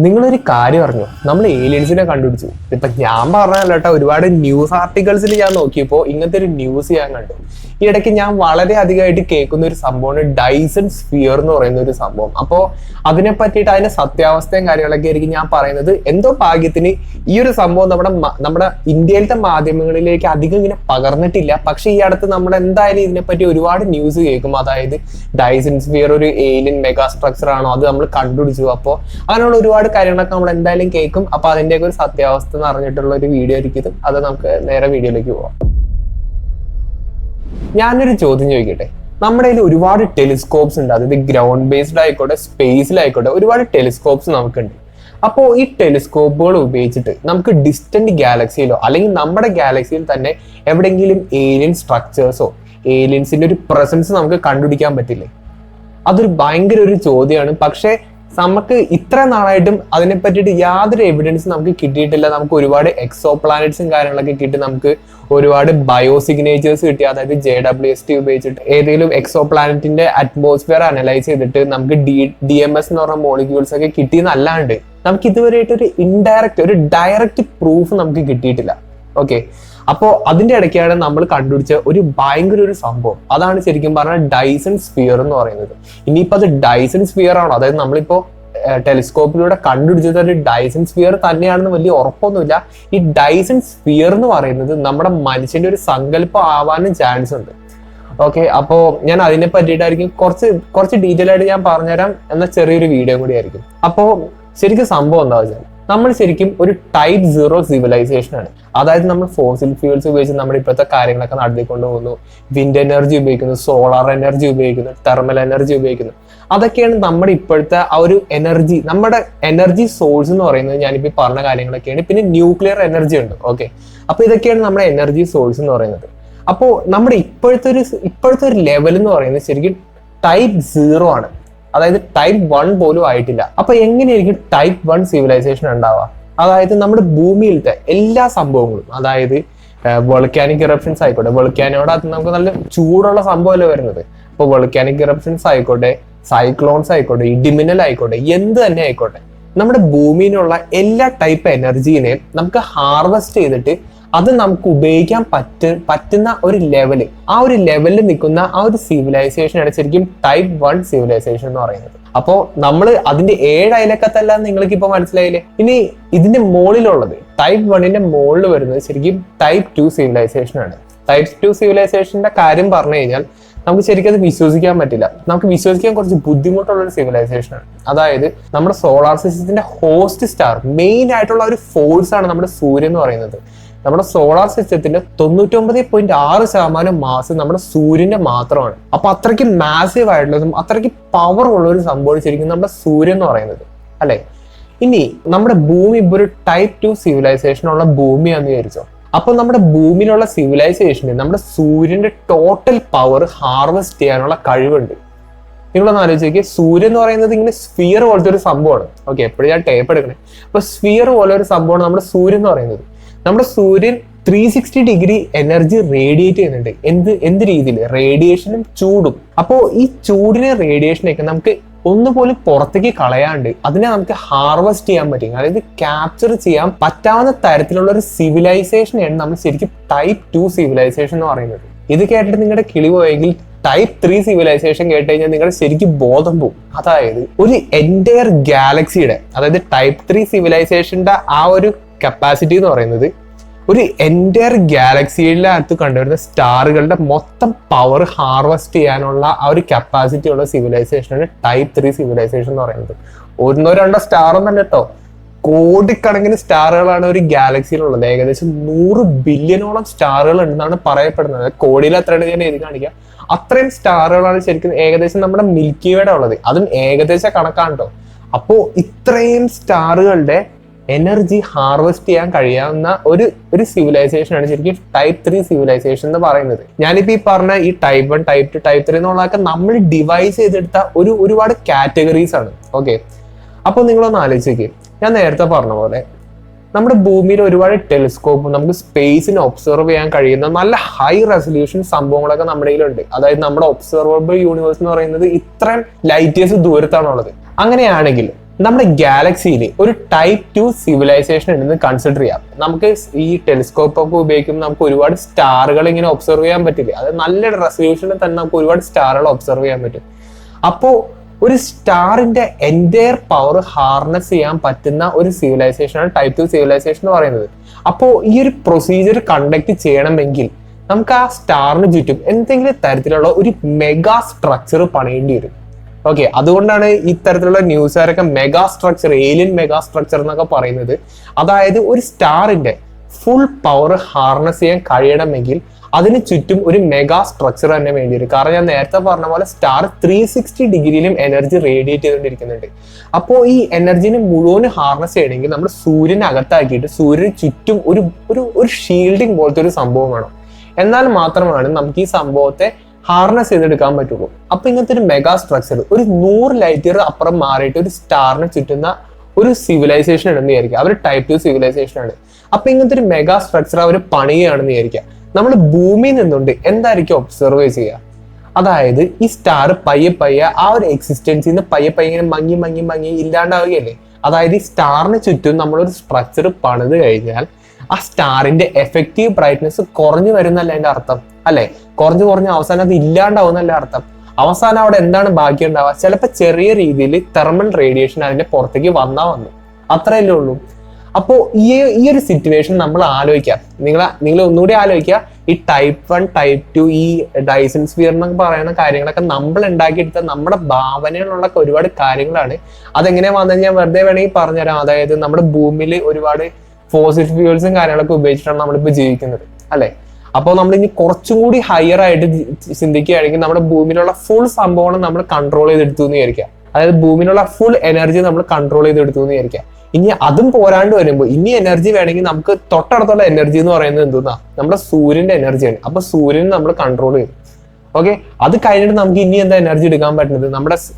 നിങ്ങളൊരു കാര്യം അറിഞ്ഞോ, നമ്മൾ ഏലിയൻസിനെ കണ്ടുപിടിച്ചു. ഇപ്പൊ ഞാൻ പറഞ്ഞല്ല കേട്ടോ, ഒരുപാട് ന്യൂസ് ആർട്ടിക്കിൾസിൽ ഞാൻ നോക്കിയപ്പോൾ ഇങ്ങനത്തെ ഒരു ന്യൂസ് ഞാൻ കണ്ടു. ഈ ഇടയ്ക്ക് ഞാൻ വളരെ അധികമായിട്ട് കേൾക്കുന്ന ഒരു സംഭവമാണ് ഡൈസൺ സ്ഫിയർ എന്ന് പറയുന്ന ഒരു സംഭവം. അപ്പോൾ അതിനെ പറ്റിയിട്ട് അതിന്റെ സത്യാവസ്ഥയും കാര്യങ്ങളൊക്കെ ആയിരിക്കും ഞാൻ പറയുന്നത്. എന്തോ ഭാഗ്യത്തിന് ഈ ഒരു സംഭവം നമ്മുടെ ഇന്ത്യയിലത്തെ മാധ്യമങ്ങളിലേക്ക് അധികം ഇങ്ങനെ പകർന്നിട്ടില്ല. പക്ഷെ ഈ അടുത്ത് നമ്മൾ എന്തായാലും ഇതിനെപ്പറ്റി ഒരുപാട് ന്യൂസ് കേൾക്കും. അതായത് ഡൈസൺ സ്ഫിയർ ഒരു ഏലിയൻ മെഗാ സ്ട്രക്ചർ ആണോ, അത് നമ്മൾ കണ്ടുപിടിച്ചു. അപ്പോൾ അങ്ങനെയുള്ള ഒരുപാട് കാര്യങ്ങളൊക്കെ നമ്മൾ എന്തായാലും കേൾക്കും. അപ്പൊ അതിന്റെയൊക്കെ ഒരു സത്യാവസ്ഥ എന്ന് അറിഞ്ഞിട്ടുള്ള ഒരു വീഡിയോ ആയിരിക്കും അത്. നമുക്ക് നേരെ വീഡിയോയിലേക്ക് പോവാം. ഞാനൊരു ചോദ്യം ചോദിക്കട്ടെ. നമ്മുടെ കയ്യിൽ ഒരുപാട് ടെലിസ്കോപ്സ് ഉണ്ട്. അതായത് ഗ്രൗണ്ട് ബേസ്ഡ് ആയിക്കോട്ടെ, സ്പേസിലായിക്കോട്ടെ, ഒരുപാട് ടെലിസ്കോപ്സ് നമുക്കുണ്ട്. അപ്പോൾ ഈ ടെലിസ്കോപ്പുകൾ ഉപയോഗിച്ചിട്ട് നമുക്ക് ഡിസ്റ്റന്റ് ഗാലക്സിയിലോ അല്ലെങ്കിൽ നമ്മുടെ ഗാലക്സിയിൽ തന്നെ എവിടെയെങ്കിലും ഏലിയൻ സ്ട്രക്ചേഴ്സോ ഏലിയൻസിന്റെ ഒരു പ്രസൻസ് നമുക്ക് കണ്ടുപിടിക്കാൻ പറ്റില്ലേ? അതൊരു ഭയങ്കര ഒരു ചോദ്യമാണ്. പക്ഷെ നമുക്ക് ഇത്ര നാളായിട്ടും അതിനെ പറ്റിയിട്ട് യാതൊരു എവിഡൻസും നമുക്ക് കിട്ടിയിട്ടില്ല. നമുക്ക് ഒരുപാട് എക്സോ പ്ലാനറ്റ്സും കാര്യങ്ങളൊക്കെ കിട്ടി, നമുക്ക് ഒരുപാട് ബയോ സിഗ്നേച്ചേഴ്സ് കിട്ടി. അതായത് JWST ഉപയോഗിച്ചിട്ട് ഏതെങ്കിലും എക്സോ പ്ലാനറ്റിന്റെ അറ്റ്മോസ്ഫിയർ അനലൈസ് ചെയ്തിട്ട് നമുക്ക് DMS എന്ന് പറഞ്ഞ മോളിക്യൂൾസ് ഒക്കെ കിട്ടിയെന്നല്ലാണ്ട് നമുക്ക് ഇതുവരെയായിട്ട് ഒരു ഡയറക്റ്റ് പ്രൂഫ് നമുക്ക് കിട്ടിയിട്ടില്ല. ഓക്കെ, അപ്പോൾ അതിന്റെ ഇടയ്ക്കാണ് നമ്മൾ കണ്ടുപിടിച്ച ഒരു ഭയങ്കര ഒരു സംഭവം. അതാണ് ശരിക്കും പറഞ്ഞാൽ ഡൈസൺ സ്ഫിയർ എന്ന് പറയുന്നത്. ഇനിയിപ്പോൾ അത് ഡൈസൺ സ്ഫിയർ ആണോ, അതായത് നമ്മളിപ്പോ ടെലിസ്കോപ്പിലൂടെ കണ്ടുപിടിച്ചത് ഒരു ഡൈസൺ സ്ഫിയർ തന്നെയാണെന്ന് വലിയ ഉറപ്പൊന്നുമില്ല. ഈ ഡൈസൺ സ്ഫിയർ എന്ന് പറയുന്നത് നമ്മുടെ മനുഷ്യന്റെ ഒരു സങ്കല്പം ആവാനും ചാൻസ് ഉണ്ട്. ഓക്കെ, അപ്പോൾ ഞാൻ അതിനെ പറ്റിയിട്ടായിരിക്കും കുറച്ച് ഡീറ്റെയിൽ ആയിട്ട് ഞാൻ പറഞ്ഞുതരാം എന്ന ചെറിയൊരു വീഡിയോ കൂടി ആയിരിക്കും. അപ്പോൾ ശരിക്കും സംഭവം എന്താ വെച്ചാൽ, നമ്മൾ ശരിക്കും ഒരു ടൈപ്പ് 0 സിവിലൈസേഷൻ ആണ്. അതായത് നമ്മൾ ഫോസിൽ ഫ്യൂൽസ് ഉപയോഗിച്ച് നമ്മുടെ ഇപ്പോഴത്തെ കാര്യങ്ങളൊക്കെ നടത്തിക്കൊണ്ട് പോകുന്നു. വിൻഡ് എനർജി ഉപയോഗിക്കുന്നു, സോളാർ എനർജി ഉപയോഗിക്കുന്നു, തെർമൽ എനർജി ഉപയോഗിക്കുന്നു. അതൊക്കെയാണ് നമ്മുടെ ഇപ്പോഴത്തെ ആ ഒരു എനർജി. നമ്മുടെ എനർജി സോഴ്സ് എന്ന് പറയുന്നത് ഞാനിപ്പോൾ പറഞ്ഞ കാര്യങ്ങളൊക്കെയാണ്. പിന്നെ ന്യൂക്ലിയർ എനർജി ഉണ്ട്. ഓക്കെ, അപ്പൊ ഇതൊക്കെയാണ് നമ്മുടെ എനർജി സോഴ്സ് എന്ന് പറയുന്നത്. അപ്പോൾ നമ്മുടെ ഇപ്പോഴത്തെ ഒരു ലെവൽ എന്ന് പറയുന്നത് ശരിക്കും ടൈപ്പ് 0 ആണ്. അതായത് ടൈപ്പ് 1 പോലും ആയിട്ടില്ല. അപ്പൊ എങ്ങനെയായിരിക്കും ടൈപ്പ് 1 സിവിലൈസേഷൻ ഉണ്ടാവുക? അതായത് നമ്മുടെ ഭൂമിയിലത്തെ എല്ലാ സംഭവങ്ങളും, അതായത് വോൾക്കാനിക് ഇറപ്ഷൻസ് ആയിക്കോട്ടെ, വോൾക്കാനോടകത്ത് നമുക്ക് നല്ല ചൂടുള്ള സംഭവമല്ലേ വരുന്നത്. അപ്പൊ വോൾക്കാനിക് ഇറപ്ഷൻസ് ആയിക്കോട്ടെ, സൈക്ലോൺസ് ആയിക്കോട്ടെ, ഇടിമിന്നൽ ആയിക്കോട്ടെ, എന്ത് തന്നെ ആയിക്കോട്ടെ, നമ്മുടെ ഭൂമിയിലുള്ള എല്ലാ ടൈപ്പ് എനർജീനെയും നമുക്ക് ഹാർവെസ്റ്റ് ചെയ്തിട്ട് അത് നമുക്ക് ഉപയോഗിക്കാൻ പറ്റുന്ന ഒരു ലെവല്, ആ ഒരു ലെവലിൽ നിൽക്കുന്ന ആ ഒരു സിവിലൈസേഷൻ ആണ് ശരിക്കും ടൈപ്പ് 1 സിവിലൈസേഷൻ എന്ന് പറയുന്നത്. അപ്പോൾ നമ്മൾ അതിന്റെ 7 അയലക്കത്തല്ല നിങ്ങൾക്ക് ഇപ്പൊ മനസ്സിലായില്ലേ. ഇനി ഇതിന്റെ മുകളിലുള്ളത് ടൈപ്പ് 1ന്റെ മുകളിൽ വരുന്നത് ശരിക്കും ടൈപ്പ് 2 സിവിലൈസേഷൻ ആണ്. ടൈപ്പ് 2 സിവിലൈസേഷന്റെ കാര്യം പറഞ്ഞു കഴിഞ്ഞാൽ നമുക്ക് ശരിക്കും അത് വിശ്വസിക്കാൻ പറ്റില്ല. നമുക്ക് വിശ്വസിക്കാൻ കുറച്ച് ബുദ്ധിമുട്ടുള്ള ഒരു സിവിലൈസേഷൻ ആണ്. അതായത് നമ്മുടെ സോളാർ സിസ്റ്റത്തിന്റെ ഹോസ്റ്റ് സ്റ്റാർ, മെയിൻ ആയിട്ടുള്ള ഒരു ഫോഴ്സ് ആണ് നമ്മുടെ സൂര്യൻ എന്ന് പറയുന്നത്. നമ്മുടെ സോളാർ സിസ്റ്റത്തിന്റെ 99.6% മാസ് നമ്മുടെ സൂര്യന്റെ മാത്രമാണ്. അപ്പൊ അത്രയ്ക്ക് മാസീവ് ആയിട്ടുള്ളതും അത്രയ്ക്ക് പവർ ഉള്ള ഒരു സംഭവം ശരിക്കും നമ്മുടെ സൂര്യൻ എന്ന് പറയുന്നത്, അല്ലെ? ഇനി നമ്മുടെ ഭൂമി ഇപ്പൊ ഒരു ടൈപ്പ് 2 സിവിലൈസേഷൻ ഉള്ള ഭൂമിയാന്ന് വിചാരിച്ചോ. അപ്പൊ നമ്മുടെ ഭൂമിയിലുള്ള സിവിലൈസേഷന് നമ്മുടെ സൂര്യന്റെ ടോട്ടൽ പവർ ഹാർവെസ്റ്റ് ചെയ്യാനുള്ള കഴിവുണ്ട്. നിങ്ങളൊന്ന് ആലോചിക്കുക, സൂര്യൻ എന്ന് പറയുന്നത് ഇങ്ങനെ സ്ഫിയർ പോലത്തെ ഒരു സംഭവമാണ്. ഓക്കെ, എപ്പോഴും ഞാൻ ടേപ്പ് എടുക്കണേ. അപ്പൊ സ്ഫിയർ പോലെ ഒരു സംഭവമാണ് നമ്മുടെ സൂര്യൻ എന്ന് പറയുന്നത്. നമ്മുടെ സൂര്യൻ 360 ഡിഗ്രി എനർജി റേഡിയേറ്റ് ചെയ്യുന്നുണ്ട്. എന്ത് രീതിയിൽ? റേഡിയേഷനും ചൂടും. അപ്പോൾ ഈ ചൂടിനെ റേഡിയേഷനൊക്കെ നമുക്ക് ഒന്നുപോലും പുറത്തേക്ക് കളയാണ്ട് അതിനെ നമുക്ക് ഹാർവെസ്റ്റ് ചെയ്യാൻ പറ്റും, അതായത് ക്യാപ്ചർ ചെയ്യാൻ പറ്റാവുന്ന തരത്തിലുള്ള ഒരു സിവിലൈസേഷനെയാണ് നമ്മൾ ശരിക്കും ടൈപ്പ് 2 സിവിലൈസേഷൻ എന്ന് പറയുന്നത്. ഇത് കേട്ടിട്ട് നിങ്ങളുടെ കിളി പോയെങ്കിൽ ടൈപ്പ് 3 സിവിലൈസേഷൻ കേട്ട് കഴിഞ്ഞാൽ നിങ്ങളുടെ ശരിക്കും ബോധം പോകും. അതായത് ഒരു എൻറ്റയർ ഗാലക്സിയുടെ, അതായത് ടൈപ്പ് 3 സിവിലൈസേഷന്റെ ആ ഒരു കപ്പാസിറ്റി എന്ന് പറയുന്നത് ഒരു എൻറ്റയർ ഗാലക്സിയുടെ അടുത്ത് കണ്ടുവരുന്ന സ്റ്റാറുകളുടെ മൊത്തം പവർ ഹാർവെസ്റ്റ് ചെയ്യാനുള്ള ആ ഒരു കപ്പാസിറ്റി ഉള്ള സിവിലൈസേഷനാണ് ടൈപ്പ് 3 സിവിലൈസേഷൻ എന്ന് പറയുന്നത്. 1-2 സ്റ്റാർ ഒന്നല്ല കേട്ടോ, കോടിക്കണക്കിന് സ്റ്റാറുകളാണ് ഒരു ഗാലക്സിയിലുള്ളത്. ഏകദേശം 100 ബില്യണോളം സ്റ്റാറുകൾ ഉണ്ടെന്നാണ് പറയപ്പെടുന്നത്. കോടിയിൽ എത്രയാണ് ഞാൻ എഴുതി കാണിക്കാം. അത്രയും സ്റ്റാറുകളാണ് ശരിക്കും ഏകദേശം നമ്മുടെ മിൽക്കി വേയുടെ ഉള്ളത്. അതും ഏകദേശം കണക്കാണ് കേട്ടോ. അപ്പോ ഇത്രയും സ്റ്റാറുകളുടെ എനർജി ഹാർവെസ്റ്റ് ചെയ്യാൻ കഴിയാവുന്ന ഒരു സിവിലൈസേഷൻ ആണ് ശരിക്കും ടൈപ്പ് 3 സിവിലൈസേഷൻ എന്ന് പറയുന്നത്. ഞാനിപ്പോ ഈ പറഞ്ഞ ഈ ടൈപ്പ് 1, ടൈപ്പ് 2, ടൈപ്പ് 3 എന്നുള്ളതൊക്കെ നമ്മൾ ഡിവൈസ് ചെയ്തെടുത്ത ഒരുപാട് കാറ്റഗറീസ് ആണ്. ഓക്കെ, അപ്പൊ നിങ്ങളൊന്ന് ആലോചിക്കുക, ഞാൻ നേരത്തെ പറഞ്ഞ പോലെ നമ്മുടെ ഭൂമിയിൽ ഒരുപാട് ടെലിസ്കോപ്പും നമുക്ക് സ്പേസിനെ ഒബ്സർവ് ചെയ്യാൻ കഴിയുന്ന നല്ല ഹൈ റെസൊല്യൂഷൻ സംഭവങ്ങളൊക്കെ നമ്മുടെ കയ്യിലുണ്ട്. അതായത് നമ്മുടെ ഒബ്സർവബിൾ യൂണിവേഴ്സ് എന്ന് പറയുന്നത് ഇത്രയും ലൈറ്റ് ഇയേഴ്സ് ദൂരത്താണുള്ളത്. അങ്ങനെയാണെങ്കിൽ നമ്മുടെ ഗാലക്സിയിൽ ഒരു ടൈപ്പ് 2 സിവിലൈസേഷൻ ഉണ്ടെന്ന് കൺസിഡർ ചെയ്യാം. നമുക്ക് ഈ ടെലിസ്കോപ്പ് ഒക്കെ ഉപയോഗിക്കുമ്പോൾ നമുക്ക് ഒരുപാട് സ്റ്റാറുകൾ ഇങ്ങനെ ഒബ്സർവ് ചെയ്യാൻ പറ്റില്ല. അത് നല്ലൊരു റെസൊല്യൂഷനിൽ തന്നെ നമുക്ക് ഒരുപാട് സ്റ്റാറുകൾ ഒബ്സർവ് ചെയ്യാൻ പറ്റും. അപ്പോൾ ഒരു സ്റ്റാറിന്റെ എൻറ്റയർ പവർ ഹാർനസ് ചെയ്യാൻ പറ്റുന്ന ഒരു സിവിലൈസേഷനാണ് ടൈപ്പ് 2 സിവിലൈസേഷൻ എന്ന് പറയുന്നത്. അപ്പോൾ ഈ ഒരു പ്രൊസീജിയർ കണ്ടക്ട് ചെയ്യണമെങ്കിൽ നമുക്ക് ആ സ്റ്റാറിന് ചുറ്റും എന്തെങ്കിലും തരത്തിലുള്ള ഒരു മെഗാ സ്ട്രക്ചർ പണിയേണ്ടി വരും. ഓക്കെ, അതുകൊണ്ടാണ് ഇത്തരത്തിലുള്ള ന്യൂസുകാരൊക്കെ mega structure, alien mega structure എന്നൊക്കെ പറയുന്നത്. അതായത് ഒരു സ്റ്റാറിന്റെ ഫുൾ പവർ ഹാർനസ് ചെയ്യാൻ കഴിയണമെങ്കിൽ അതിന് ചുറ്റും ഒരു മെഗാ സ്ട്രക്ചർ തന്നെ വേണ്ടി വരും. കാരണം ഞാൻ നേരത്തെ പറഞ്ഞ പോലെ സ്റ്റാർ 360 ഡിഗ്രിയിലും എനർജി റേഡിയേറ്റ് ചെയ്തുകൊണ്ടിരിക്കുന്നുണ്ട്. അപ്പോൾ ഈ എനർജിനെ മുഴുവൻ ഹാർനസ് ചെയ്യണമെങ്കിൽ നമ്മൾ സൂര്യനകത്താക്കിയിട്ട് സൂര്യന് ചുറ്റും ഒരു ഒരു ഒരു ഷീൽഡിങ് പോലത്തെ ഒരു സംഭവം വേണം. എന്നാൽ മാത്രമാണ് നമുക്ക് ഈ സംഭവത്തെ ഹാർനസ് ചെയ്തെടുക്കാൻ പറ്റുള്ളൂ. അപ്പൊ ഇങ്ങനത്തെ ഒരു മെഗാ സ്ട്രക്ചർ ഒരു 100 ലൈറ്റ് ഇയർ അപ്പുറം മാറിയിട്ട് ഒരു സ്റ്റാറിനെ ചുറ്റുന്ന ഒരു സിവിലൈസേഷൻ ഉണ്ടെന്ന് വിചാരിക്കുക. അവർ ടൈപ്പ് 2 സിവിലൈസേഷൻ ആണ്. അപ്പൊ ഇങ്ങനത്തെ ഒരു മെഗാ സ്ട്രക്ചർ അവർ പണിയുകയാണെന്ന് വിചാരിക്കുക. നമ്മൾ ഭൂമിയിൽ നിന്നുകൊണ്ട് എന്തായിരിക്കും ഒബ്സർവ് ചെയ്യുക? അതായത് ഈ സ്റ്റാർ പയ്യെ പയ്യെ ആ ഒരു എക്സിസ്റ്റൻസിൽ നിന്ന് പയ്യെ ഇങ്ങനെ മങ്ങി മങ്ങി മങ്ങി ഇല്ലാണ്ടാവുകയല്ലേ. അതായത് ഈ സ്റ്റാറിന് ചുറ്റും നമ്മളൊരു സ്ട്രക്ചർ പണിത് കഴിഞ്ഞാൽ ആ സ്റ്റാറിന്റെ എഫക്റ്റീവ് ബ്രൈറ്റ്നസ് കുറഞ്ഞു വരുന്നല്ല അതിന്റെ അർത്ഥം, അല്ലെ? കുറഞ്ഞ് അവസാനം അത് ഇല്ലാണ്ടാവുന്നല്ല അർത്ഥം. അവസാനം അവിടെ എന്താണ് ബാക്കി ഉണ്ടാവുക? ചിലപ്പോൾ ചെറിയ രീതിയിൽ തെർമൽ റേഡിയേഷൻ അതിന്റെ പുറത്തേക്ക് വന്നു, അത്രയല്ലേ ഉള്ളൂ. അപ്പോൾ ഈ ഒരു സിറ്റുവേഷൻ നമ്മൾ ആലോചിക്കാം. നിങ്ങൾ ഒന്നുകൂടി ആലോചിക്കുക. ഈ ടൈപ്പ് 1 ടൈപ്പ് 2 ഈ ഡൈസൺ സ്ഫിയർ എന്നൊക്കെ പറയുന്ന കാര്യങ്ങളൊക്കെ നമ്മൾ ഉണ്ടാക്കിയെടുത്ത നമ്മുടെ ഭാവനയിലുള്ള ഒരുപാട് കാര്യങ്ങളാണ്. അതെങ്ങനെയാ വന്നത് ഞാൻ വെറുതെ വേണമെങ്കിൽ പറഞ്ഞുതരാം. അതായത് നമ്മുടെ ഭൂമിയിൽ ഒരുപാട് ഫോസിൽ ഫ്യൂൽസും കാര്യങ്ങളൊക്കെ ഉപയോഗിച്ചിട്ടാണ് നമ്മളിപ്പോൾ ജീവിക്കുന്നത്, അല്ലെ? അപ്പോൾ നമ്മൾ ഇനി കുറച്ചും കൂടി ഹയർ ആയിട്ട് ചിന്തിക്കുകയാണെങ്കിൽ നമ്മുടെ ഭൂമിയിലുള്ള ഫുൾ സംഭവങ്ങൾ നമ്മൾ കൺട്രോൾ ചെയ്തെടുത്തു എന്ന് വിചാരിക്കാം. അതായത് ഭൂമിയിലുള്ള ഫുൾ എനർജി നമ്മൾ കൺട്രോൾ ചെയ്തെടുത്തു എന്ന് വിചാരിക്കാം. ഇനി അതും പോരാണ്ട് വരുമ്പോൾ ഇനി എനർജി വേണമെങ്കിൽ നമുക്ക് തൊട്ടടുത്തുള്ള എനർജി എന്ന് പറയുന്നത് എന്തെന്നാ? നമ്മുടെ സൂര്യന്റെ എനർജിയാണ്. അപ്പൊ സൂര്യനെ നമ്മൾ കൺട്രോൾ ചെയ്യും. ഓക്കെ, അത് കഴിഞ്ഞിട്ട് നമുക്ക് ഇനി എന്താ എനർജി എടുക്കാൻ പറ്റുന്നത്?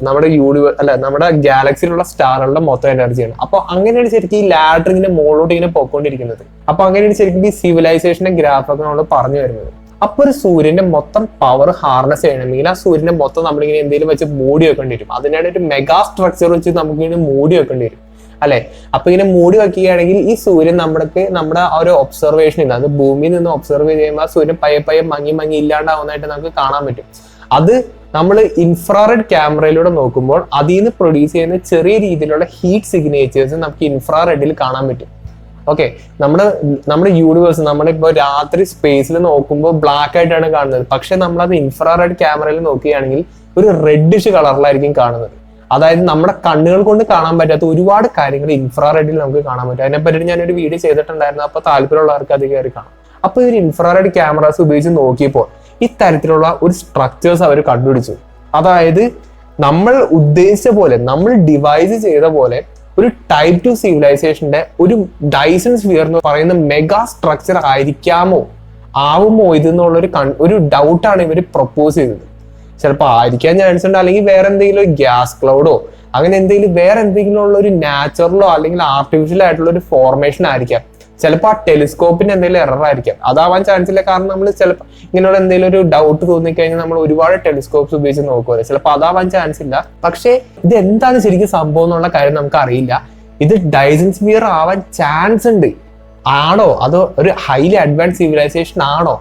നമ്മുടെ യൂണിവേഴ്സ് അല്ല നമ്മുടെ ഗാലക്സിയിലുള്ള സ്റ്റാറുകളുടെ മൊത്തം എനർജിയാണ്. അപ്പൊ അങ്ങനെയാണ് ശരിക്കും ഈ ലാഡർ ഇങ്ങനെ മുകളിലോട്ട് ഇങ്ങനെ പോയിക്കൊണ്ടിരിക്കുന്നത്. അപ്പൊ അങ്ങനെയാണ് ശരിക്കും ഈ സിവിലൈസേഷന്റെ ഗ്രാഫൊക്കെ നമ്മൾ പറഞ്ഞു വരുന്നത്. അപ്പൊ ഒരു സൂര്യന്റെ മൊത്തം പവർ ഹാർനസ് ചെയ്യണമെങ്കിൽ ആ സൂര്യന്റെ മൊത്തം നമ്മളിങ്ങനെ എന്തെങ്കിലും വെച്ച് മൂടി വെക്കേണ്ടി വരും. അതിനാണ് ഒരു മെഗാ സ്ട്രക്ചർ വെച്ച് നമുക്ക് ഇങ്ങനെ മൂടി വെക്കേണ്ടി വരും, അല്ലെ? അപ്പൊ ഇങ്ങനെ മൂടി വെക്കുകയാണെങ്കിൽ ഈ സൂര്യൻ നമ്മുടെ ആ ഒരു ഒബ്സർവേഷൻ ഇല്ല, അത് ഭൂമിയിൽ നിന്ന് ഒബ്സർവ് ചെയ്യുമ്പോൾ ആ സൂര്യൻ പയ്യെ മങ്ങി ഇല്ലാണ്ടാവുന്നതായിട്ട് നമുക്ക് കാണാൻ പറ്റും. അത് നമ്മൾ ഇൻഫ്രാറെഡ് ക്യാമറയിലൂടെ നോക്കുമ്പോൾ അതിൽ നിന്ന് പ്രൊഡ്യൂസ് ചെയ്യുന്ന ചെറിയ രീതിയിലുള്ള ഹീറ്റ് സിഗ്നേച്ചേഴ്സ് നമുക്ക് ഇൻഫ്രാറെഡിൽ കാണാൻ പറ്റും. ഓക്കെ, നമ്മുടെ യൂണിവേഴ്സ് നമ്മളിപ്പോ രാത്രി സ്പേസിൽ നോക്കുമ്പോൾ ബ്ലാക്ക് ആയിട്ടാണ് കാണുന്നത്. പക്ഷെ നമ്മളത് ഇൻഫ്രാറെഡ് ക്യാമറയിൽ നോക്കുകയാണെങ്കിൽ ഒരു റെഡിഷ് കളറിലായിരിക്കും കാണുന്നത്. അതായത് നമ്മുടെ കണ്ണുകൾ കൊണ്ട് കാണാൻ പറ്റാത്ത ഒരുപാട് കാര്യങ്ങൾ ഇൻഫ്രാറെഡിൽ നമുക്ക് കാണാൻ പറ്റും. അതിനെപ്പറ്റി ഞാനൊരു വീഡിയോ ചെയ്തിട്ടുണ്ടായിരുന്നു. അപ്പൊ താല്പര്യമുള്ളവർക്ക് അത് കയറി കാണാം. അപ്പൊ ഈ ഇൻഫ്രാറെഡ് ക്യാമറാസ് ഉപയോഗിച്ച് നോക്കിയപ്പോൾ ഇത്തരത്തിലുള്ള ഒരു സ്ട്രക്ചേഴ്സ് അവർ കണ്ടുപിടിച്ചു. അതായത് നമ്മൾ ഉദ്ദേശിച്ച പോലെ, നമ്മൾ ഡിവൈസ് ചെയ്ത പോലെ ഒരു ടൈപ്പ് 2 സിവിലൈസേഷന്റെ ഒരു ഡൈസൺ സ്ഫിയർ എന്ന് പറയുന്ന മെഗാ സ്ട്രക്ചർ ആവുമോ ഇതെന്നുള്ളൊരു ഒരു ഡൗട്ടാണ് ഇവർ പ്രപ്പോസ് ചെയ്തത്. ചിലപ്പോൾ ആയിരിക്കാൻ ചാൻസ് ഉണ്ട്, അല്ലെങ്കിൽ വേറെ എന്തെങ്കിലും ഒരു ഗ്യാസ് ക്ലൗഡോ അങ്ങനെ എന്തെങ്കിലും വേറെ എന്തെങ്കിലും ഉള്ള ഒരു നാച്ചുറലോ അല്ലെങ്കിൽ ആർട്ടിഫിഷ്യൽ ആയിട്ടുള്ള ഒരു ഫോർമേഷൻ ആയിരിക്കാം. ചിലപ്പോൾ ആ ടെലിസ്കോപ്പിന്റെ എന്തെങ്കിലും എറർ ആയിരിക്കാം. അതാവാൻ ചാൻസ് ഇല്ല. കാരണം നമ്മൾ ചിലപ്പോൾ ഇങ്ങനെയുള്ള എന്തെങ്കിലും ഒരു ഡൗട്ട് തോന്നിക്കഴിഞ്ഞാൽ നമ്മൾ ഒരുപാട് ടെലിസ്കോപ്സ് ഉപയോഗിച്ച് നോക്കുമല്ലോ. ചിലപ്പോൾ അതാവാൻ ചാൻസ് ഇല്ല. പക്ഷേ ഇത് എന്താണ് ശരിക്കും സംഭവം എന്നുള്ള കാര്യം നമുക്ക് അറിയില്ല. ഇത് ഡൈസൺ സ്ഫിയർ ആവാൻ ചാൻസ് ഉണ്ട് ആണോ, അതോ ഒരു ഹൈലി അഡ്വാൻസ് സിവിലൈസേഷൻ ആണോ?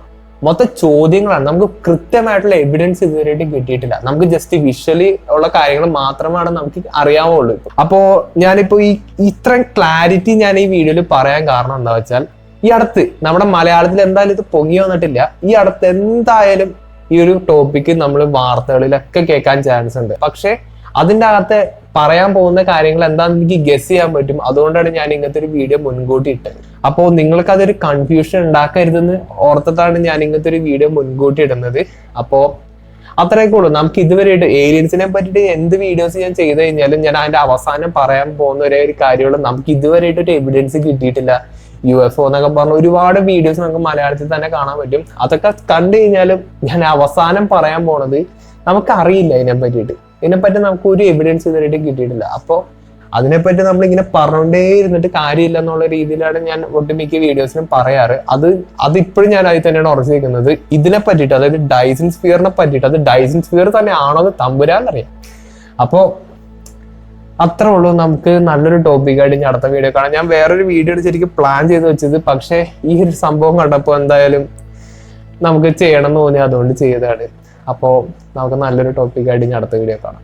മൊത്തം ചോദ്യങ്ങളാണ്. നമുക്ക് കൃത്യമായിട്ടുള്ള എവിഡൻസ് ഇതുവരെയായിട്ടും കിട്ടിയിട്ടില്ല. നമുക്ക് ജസ്റ്റ് വിഷ്വലി ഉള്ള കാര്യങ്ങൾ മാത്രമാണ് നമുക്ക് അറിയാവുള്ളൂ. അപ്പോ ഞാനിപ്പോ ഇത്രയും ക്ലാരിറ്റി ഞാൻ ഈ വീഡിയോയിൽ പറയാൻ കാരണം എന്താ വെച്ചാൽ, ഈ അടുത്ത് നമ്മുടെ മലയാളത്തിൽ എന്തായാലും ഇത് പൊങ്ങി വന്നിട്ടില്ല. ഈ അടുത്ത് എന്തായാലും ഈ ഒരു ടോപ്പിക്ക് നമ്മൾ വാർത്തകളിലൊക്കെ കേൾക്കാൻ ചാൻസ് ഉണ്ട്. പക്ഷെ അതിൻ്റെ അകത്ത് പറയാൻ പോകുന്ന കാര്യങ്ങൾ എന്താണെന്ന് എനിക്ക് ഗസ് ചെയ്യാൻ പറ്റും. അതുകൊണ്ടാണ് ഞാൻ ഇങ്ങനത്തെ ഒരു വീഡിയോ മുൻകൂട്ടി ഇട്ടത്. അപ്പോൾ നിങ്ങൾക്ക് അതൊരു കൺഫ്യൂഷൻ ഉണ്ടാക്കരുതെന്ന് ഓർത്തിട്ടാണ് ഞാൻ ഇങ്ങനത്തെ ഒരു വീഡിയോ മുൻകൂട്ടി ഇടുന്നത്. അപ്പോൾ അത്രയൊക്കെ ഉള്ളൂ. നമുക്ക് ഇതുവരെയായിട്ട് ഏലിയൻസിനെ പറ്റിയിട്ട് എന്ത് വീഡിയോസ് ഞാൻ ചെയ്ത് കഴിഞ്ഞാലും ഞാൻ അതിന്റെ അവസാനം പറയാൻ പോകുന്ന ഒരേ ഒരു കാര്യമുള്ളൂ, നമുക്ക് ഇതുവരെയായിട്ട് ഒരു എവിഡൻസ് കിട്ടിയിട്ടില്ല. UFO എന്നൊക്കെ പറഞ്ഞ ഒരുപാട് വീഡിയോസ് നമുക്ക് മലയാളത്തിൽ തന്നെ കാണാൻ പറ്റും. അതൊക്കെ കണ്ടു കഴിഞ്ഞാലും ഞാൻ അവസാനം പറയാൻ പോണത് നമുക്ക് അറിയില്ല ഇതിനെപ്പറ്റി നമുക്ക് ഒരു എവിഡൻസ് ഇതുവരെയായിട്ട് കിട്ടിയിട്ടില്ല. അപ്പോൾ അതിനെപ്പറ്റി നമ്മൾ ഇങ്ങനെ പറഞ്ഞുകൊണ്ടേ ഇരുന്നിട്ട് കാര്യമില്ല എന്നുള്ള രീതിയിലാണ് ഞാൻ ഒട്ടുമിക്ക വീഡിയോസിനും പറയാറ്. അതിപ്പോഴും ഞാൻ അതിൽ തന്നെയാണ് ഉറച്ചു നിൽക്കുന്നത്. ഇതിനെ പറ്റിയിട്ട്, അതായത് ഡൈസൺ സ്ഫിയറിനെ പറ്റിയിട്ട്, അത് ഡൈസൺ സ്ഫിയർ തന്നെ ആണോ എന്ന് തമ്പുരാൻ അറിയാം. അപ്പോൾ അത്രേ ഉള്ളൂ. നമുക്ക് നല്ലൊരു ടോപ്പിക്കായിട്ട് ഇനി അടുത്ത വീഡിയോ കാണാം. ഞാൻ വേറൊരു വീഡിയോ ശരിക്കും പ്ലാൻ ചെയ്ത് വെച്ചത്, പക്ഷേ ഈ ഒരു സംഭവം കണ്ടപ്പോൾ എന്തായാലും നമുക്ക് ചെയ്യണം എന്ന് തോന്നി, അതുകൊണ്ട് ചെയ്തതാണ്. അപ്പോൾ നമുക്ക് നല്ലൊരു ടോപ്പിക്കായിട്ട് ഇനി അടുത്ത വീഡിയോ കാണാം.